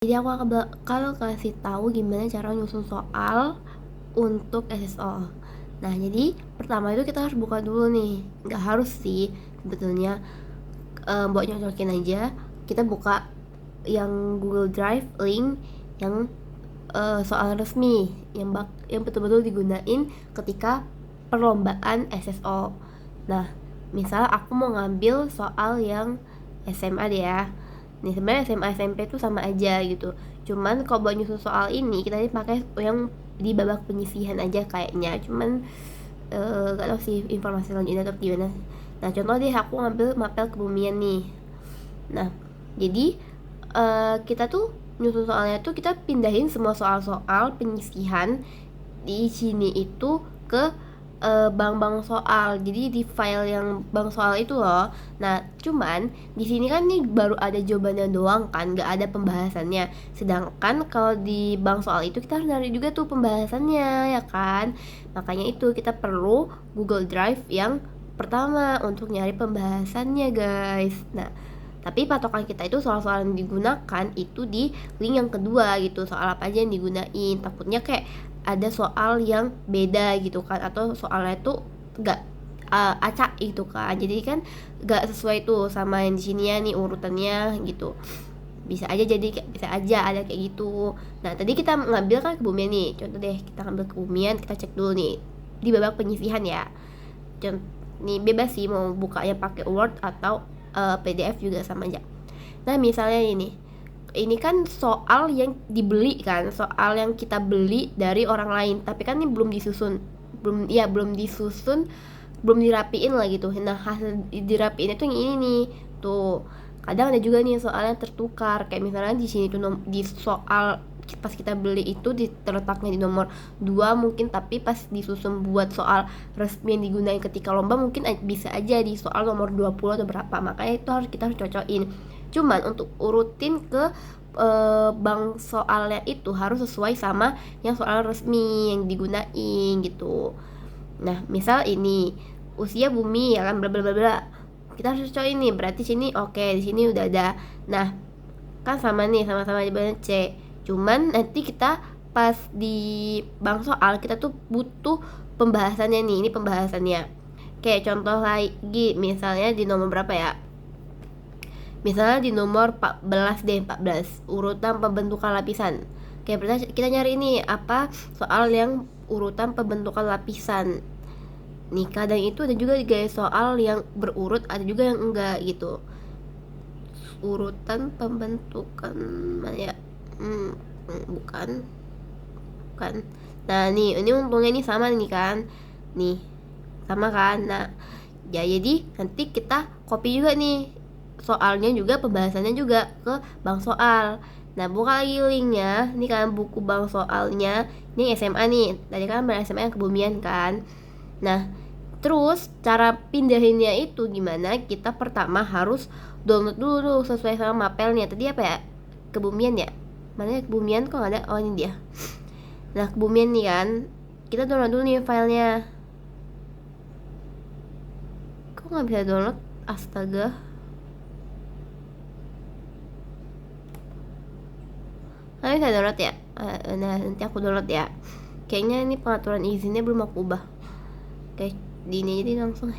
Jadi aku bakal kasih tahu gimana cara nyusun soal untuk SSO. Nah, jadi pertama itu kita harus buka dulu nih. Nggak harus sih sebetulnya, buat nyocokin aja. Kita buka yang Google Drive link yang soal resmi yang betul-betul digunain ketika perlombaan SSO. Nah, misal aku mau ngambil soal yang SMA deh ya. Nih sebenarnya SMA SMP tuh sama aja gitu. Cuman kalau buat nyusun soal ini kita pakai yang di babak penyisihan aja kayaknya. Cuman gak tau sih informasi selanjutnya atau gimana. Nah contoh deh aku ngambil mapel kebumian nih. Nah jadi kita tuh nyusun soalnya tuh kita pindahin semua soal-soal penyisihan di sini itu ke bank-bank soal. Jadi di file yang bank soal itu loh. Nah, cuman di sini kan nih baru ada jawabannya doang kan, nggak ada pembahasannya. Sedangkan kalau di bank soal itu kita harus nyari juga tuh pembahasannya, ya kan? Makanya itu kita perlu Google Drive yang pertama untuk nyari pembahasannya, guys. Nah, tapi patokan kita itu soal-soal yang digunakan itu di link yang kedua gitu. Soal apa aja yang digunain. Takutnya kayak ada soal yang beda gitu kan, atau soalnya tuh gak acak gitu kan, jadi kan gak sesuai tuh sama yang di sini ya nih urutannya gitu. Bisa aja ada kayak gitu. Nah tadi kita ngambil kan kebumian nih, contoh deh kita ngambil kebumian, kita cek dulu nih di babak penyisihan ya. Contoh nih bebas sih mau bukanya pakai Word atau PDF juga sama aja. Nah misalnya ini kan soal yang dibeli kan, soal yang kita beli dari orang lain, tapi kan ini belum disusun, belum dirapiin lah gitu. Nah hasil dirapiin itu yang ini nih tuh. Kadang ada juga nih soal yang tertukar, kayak misalnya di sini tuh di soal pas kita beli itu terletaknya di nomor 2 mungkin, tapi pas disusun buat soal resmi yang digunakan ketika lomba mungkin bisa aja di soal nomor 20 atau berapa. Makanya itu kita harus cocokin. Cuman untuk urutin ke bank soalnya itu harus sesuai sama yang soal resmi yang digunain gitu. Nah misal ini usia bumi ya kan, bla bla bla bla, kita harus cocokin nih, berarti sini oke, di sini udah ada. Nah kan sama nih, sama-sama jawabannya C. Cuman nanti kita pas di bank soal kita tuh butuh pembahasannya nih. Ini pembahasannya kayak contoh lagi, misalnya di nomor berapa ya, misalnya di nomor 14 deh, 14 urutan pembentukan lapisan. Kayak kita nyari ini apa soal yang urutan pembentukan lapisan nih. Kadang itu ada juga gaya soal yang berurut, ada juga yang enggak gitu. Urutan pembentukan mana ya, bukan. Nah nih ini untungnya ini sama nih kan, nih sama kan. Nah ya jadi nanti kita copy juga nih soalnya juga, pembahasannya juga ke bank soal. Nah buka lagi linknya, ini kan buku bank soalnya, ini SMA nih, tadi kan SMA yang kebumian kan. Nah terus cara pindahinnya itu gimana, kita pertama harus download dulu sesuai sama mapelnya. Tadi apa ya, kebumian ya, mana ya kebumian, kok ada, oh ini dia. Nah kebumian nih kan, kita download dulu nih filenya. Kok nggak bisa download, astaga. Nah bisa download ya. Nah nanti aku download ya. Kayaknya ini pengaturan izinnya belum aku ubah. Kayak di ini jadi langsung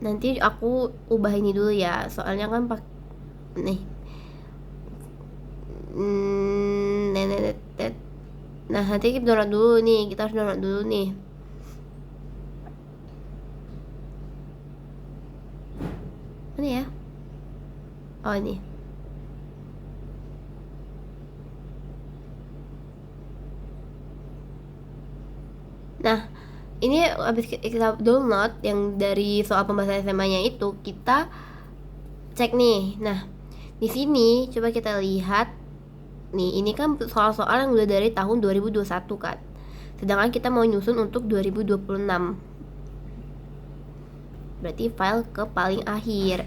nanti aku ubah ini dulu ya, soalnya kan nih nah nanti kita download dulu nih, kita harus download dulu nih. Mana ya, oh ini. Nah ini habis kita download yang dari soal pembahasan SMA-nya itu, kita cek nih. Nah di sini coba kita lihat nih, ini kan soal-soal yang udah dari tahun 2021 kan, sedangkan kita mau nyusun untuk 2026, berarti file ke paling akhir.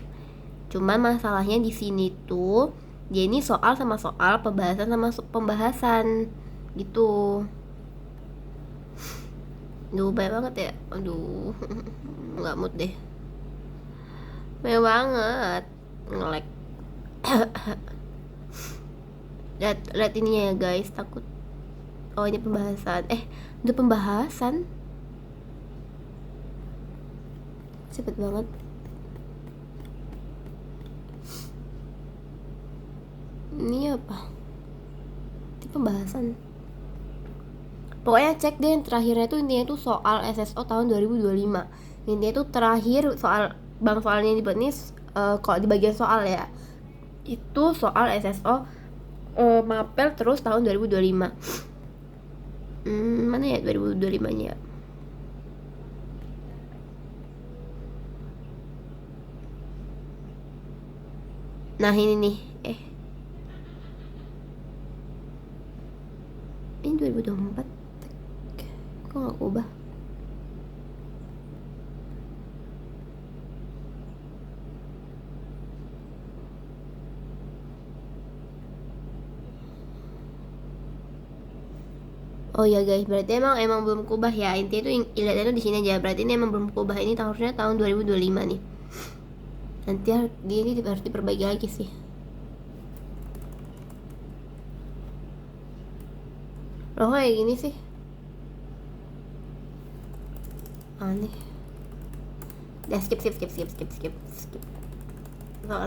Cuman masalahnya di sini tuh dia ini soal sama soal, pembahasan sama pembahasan gitu. Duh banyak banget ya, aduh nggak mood deh. Mewah banget. Nge-lag. Lihat ininya ya guys, takut. Oh ini pembahasan. Udah pembahasan. Cepet banget. Ini apa? Ini pembahasan. Pokoknya cek deh, yang terakhirnya tuh intinya tuh soal SSO tahun 2025. Intinya tuh terakhir soal soalnya di buat nih kalau di bagian soal ya. Itu soal SSO mapel terus tahun 2025. Mana ya 2025-nya? Nah ini nih. Ini 2024. Kok gak ubah? Oh ya guys, berarti emang belum kubah ya. Intinya tuh lihatnya tuh di sini aja. Berarti ini emang belum kubah. Ini harusnya tahun 2025 nih. Nanti ini harus diperbaiki lagi sih. Loh kayak gini sih. Aneh. Udah skip.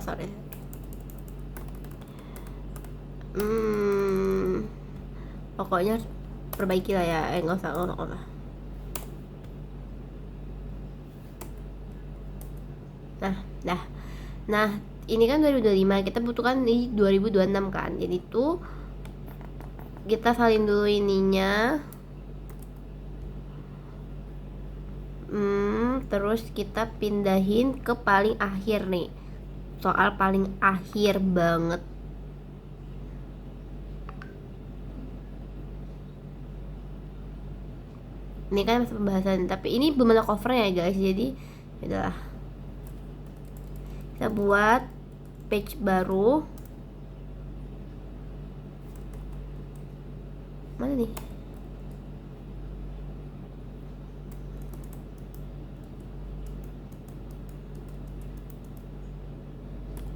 Sorry. Pokoknya perbaiki lah ya. Nggak usah. Nah, ini kan 2025, kita butuhkan di 2026 kan. Jadi tuh kita salin dulu ininya. Terus kita pindahin ke paling akhir nih. Soal paling akhir banget. Ini kan masih pembahasan, tapi ini belum ada covernya ya guys. Jadi udahlah. Kita buat page baru. Mana nih?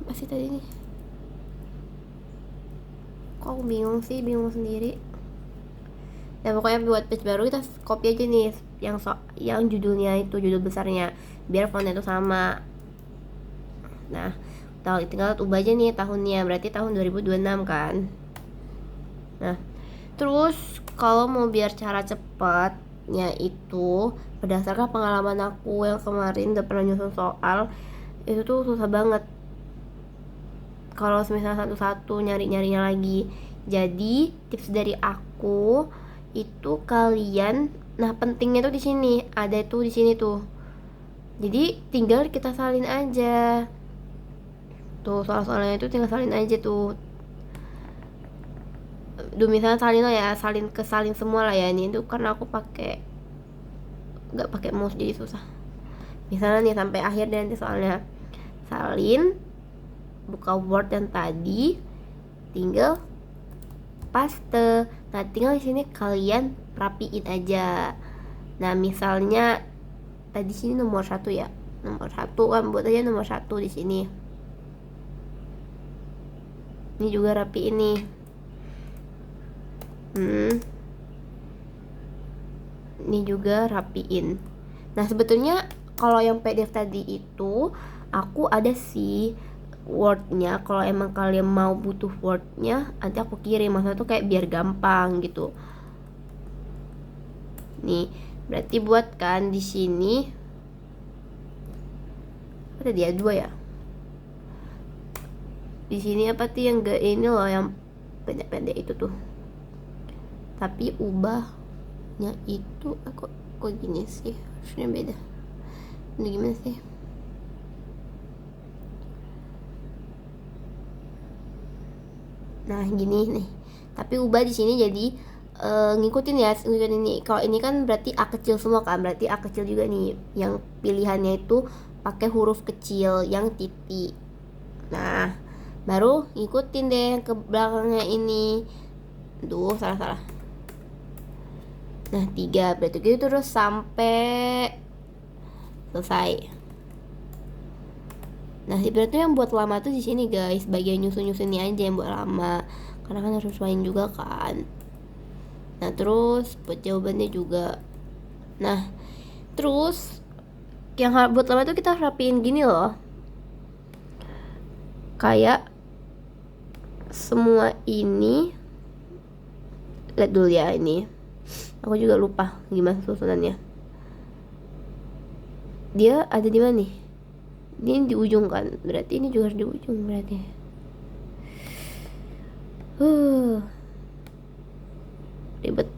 Masih tadi nih. Kok aku bingung sendiri. Nah pokoknya buat page baru kita copy aja nih yang judulnya itu, judul besarnya, biar fontnya itu sama. Nah tinggal ubah aja nih tahunnya, berarti tahun 2026 kan. Nah terus kalau mau biar cara cepatnya itu berdasarkan pengalaman aku yang kemarin udah pernah nyusun soal, itu tuh susah banget kalau misalnya satu-satu nyarinya lagi. Jadi tips dari aku itu kalian, nah pentingnya tuh di sini, ada tuh di sini tuh. Jadi tinggal kita salin aja. Tuh soal-soalnya itu tinggal salin aja tuh. Misalnya salin lah ya, salin semua lah ya. Ini tuh karena aku nggak pakai mouse jadi susah. Misalnya nih sampai akhir dan nanti soalnya salin, buka Word yang tadi, tinggal paste. Nah tinggal di sini kalian rapiin aja. Nah misalnya tadi sini nomor 1 ya, nomor 1 kan buat aja nomor 1 di sini. Ini juga rapiin nih. Ini juga rapiin. Nah sebetulnya kalau yang PDF tadi itu aku ada sih Wordnya. Kalau emang kalian mau butuh Wordnya, nanti aku kirim. Maksudnya tuh kayak biar gampang gitu. Nih, berarti buat kan di sini ada dia 2 ya. Di sini apa tuh yang gak ini loh, yang pendek-pendek itu tuh. Tapi ubahnya itu kok gini sih, harusnya beda. Ini gimana sih? Nah gini nih, tapi ubah di sini jadi ngikutin ini. Kalau ini kan berarti A kecil semua kan, berarti A kecil juga nih. Yang pilihannya itu pakai huruf kecil yang titik. Nah baru ngikutin deh ke belakangnya ini. Salah. Nah 3, berarti gitu terus sampai selesai. Nah sebenarnya yang buat lama tuh di sini guys, bagian nyusun-nyusunnya aja yang buat lama, karena kan harus main juga kan. Nah terus buat jawabannya juga. Nah terus yang buat lama tuh kita rapiin gini loh, kayak semua ini, lihat dulu ya, ini aku juga lupa gimana susunannya. Dia ada di mana nih? Ini di ujung kan, berarti ini juga harus di ujung berarti. Ribet.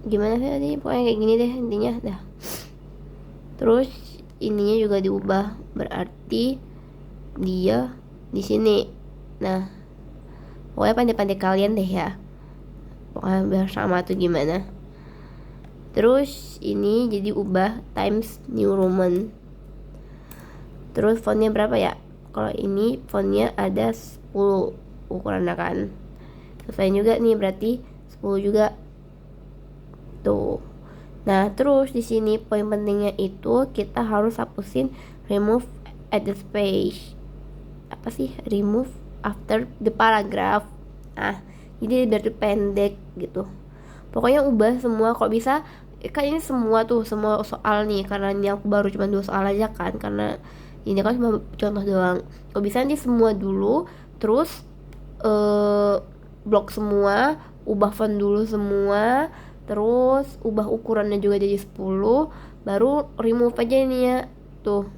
Gimana sih tadi? Pokoknya kayak gini deh intinya dah. Terus ininya juga diubah, berarti dia di sini. Nah, pokoknya pandai-pandai kalian deh ya. Pokoknya biar sama tuh gimana. Terus ini jadi ubah Times New Roman. Terus fontnya berapa ya? Kalau ini fontnya ada 10 ukurannya kan. Sesuai juga nih, berarti 10 juga. Tuh. Nah, terus di sini poin pentingnya itu kita harus hapusin remove at the space. Apa sih? Remove after the paragraph. Nah, jadi biar pendek gitu. Pokoknya ubah semua, kok bisa. Kan ini semua tuh, semua soal nih, karena ini aku baru cuma 2 soal aja kan, karena ini kan cuma contoh doang. Kok bisa nanti semua dulu, terus blok semua, ubah font dulu semua, terus ubah ukurannya juga jadi 10, baru remove aja ini ya. Tuh,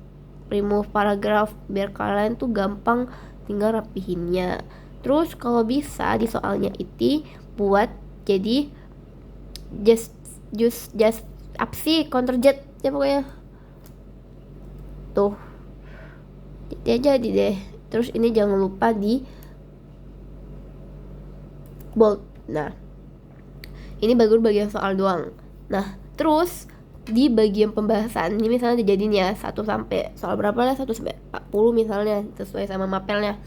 remove paragraph biar kalian tuh gampang tinggal rapihinnya. Terus kalau bisa di soalnya itu buat jadi just apa sih, counterjet ya pokoknya. Tuh, jadi deh. Terus ini jangan lupa di bold. Nah, ini baru bagian soal doang. Nah, terus di bagian pembahasan ini misalnya dijadiin ya 1 sampai soal berapa lah, 1 sampai 40 misalnya, sesuai sama mapelnya.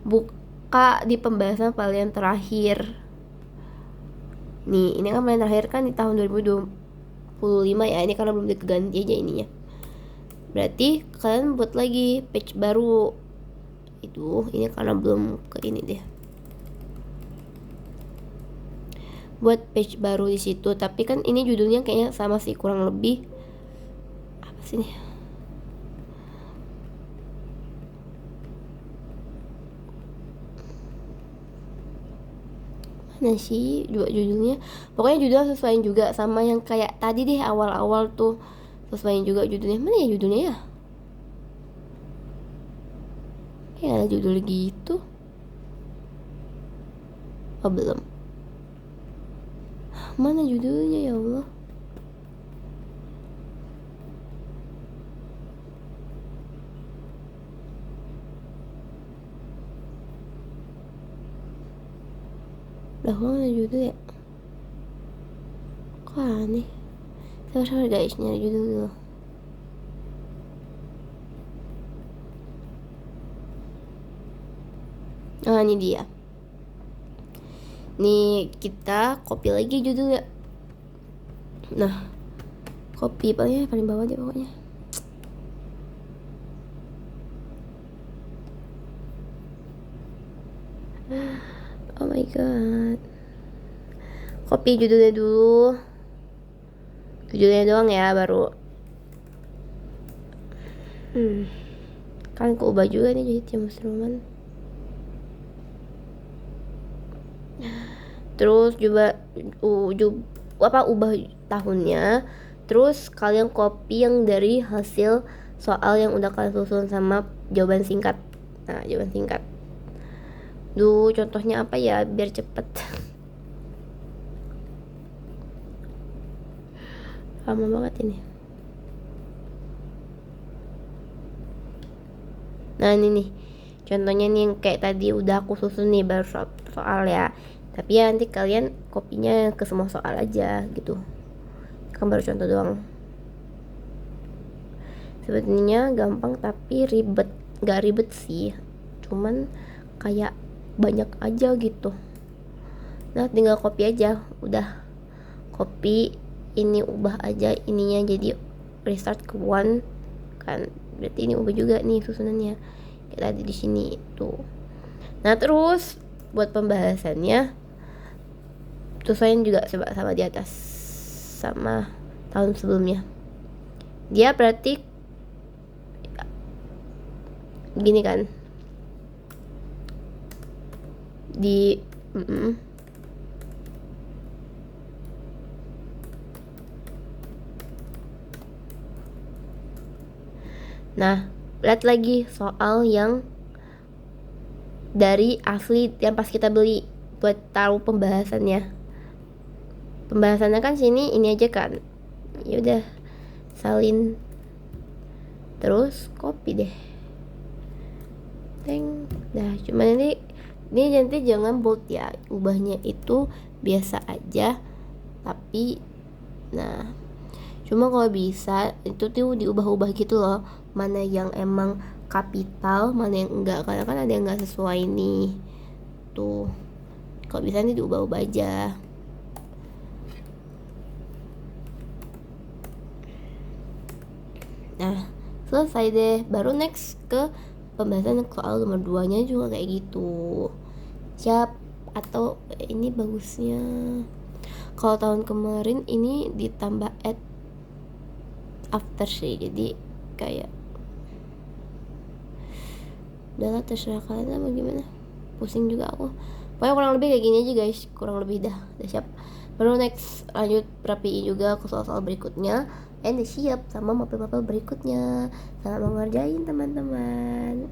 Buka di pembahasan paling terakhir. Nih, ini kan paling terakhir kan di tahun 2025 ya. Ini karena belum diganti aja ininya. Berarti kalian buat lagi page baru. Itu ini karena belum ke ini deh. Buat page baru di situ, tapi kan ini judulnya kayaknya sama sih, kurang lebih. Apa sih nih? Mana sih judulnya? Pokoknya judul sesuaiin juga sama yang kayak tadi deh, awal-awal tuh sesuaiin juga judulnya. Mana ya judulnya ya? Kayak ada judul gitu. Oh belum. Mana judulnya ya Allah? Lah kok mana judul ya? Kok aneh? Sabar guys, nyari judul dulu. Oh ini dia. Nih kita copy lagi judulnya. Nah, copy paling bawah deh pokoknya. Oh my god. Copy judulnya dulu. Judulnya doang ya baru. Kan aku ubah juga nih jadi Times Roman. Terus juga ubah tahunnya. Terus kalian copy yang dari hasil soal yang udah kalian susun sama jawaban singkat. Nah, jawaban singkat. Duh, contohnya apa ya biar cepet. Lama banget ini. Nah ini nih, contohnya nih yang kayak tadi udah aku susun nih, baru soal ya. Tapi ya nanti kalian kopinya ke semua soal aja gitu. Kan baru contoh doang. Sebenarnya gampang tapi ribet. Gak ribet sih, cuman kayak banyak aja gitu. Nah tinggal copy aja, udah copy ini, ubah aja ininya jadi restart ke 1, kan, berarti ini ubah juga nih susunannya kayak tadi di sini tuh. Nah terus buat pembahasannya sesuaiin juga coba sama di atas sama tahun sebelumnya. Dia berarti gini kan di Nah, lihat lagi soal yang dari asli yang pas kita beli buat tahu pembahasannya. Pembahasannya kan sini ini aja kan. Ya udah, salin. Terus copy deh. Teng. Nah, cuman ini nanti jangan bold ya. Ubahnya itu biasa aja. Tapi nah, cuma kalau bisa itu tuh diubah-ubah gitu loh, mana yang emang kapital, mana yang enggak, karena kan ada yang enggak sesuai nih tuh. Kalau bisa nih diubah-ubah aja. Nah selesai deh, baru next ke pembahasan soal nomor 2 nya juga kayak gitu. Siap. Atau ini bagusnya kalau tahun kemarin ini ditambah add after sih, jadi kayak udahlah terserah kalian apa gimana, pusing juga aku. Pokoknya kurang lebih kayak gini aja guys, kurang lebih dah siap. Baru next lanjut rapiin juga ke soal-soal berikutnya, and siap sama mapel-mapel berikutnya. Selamat mengerjain teman-teman.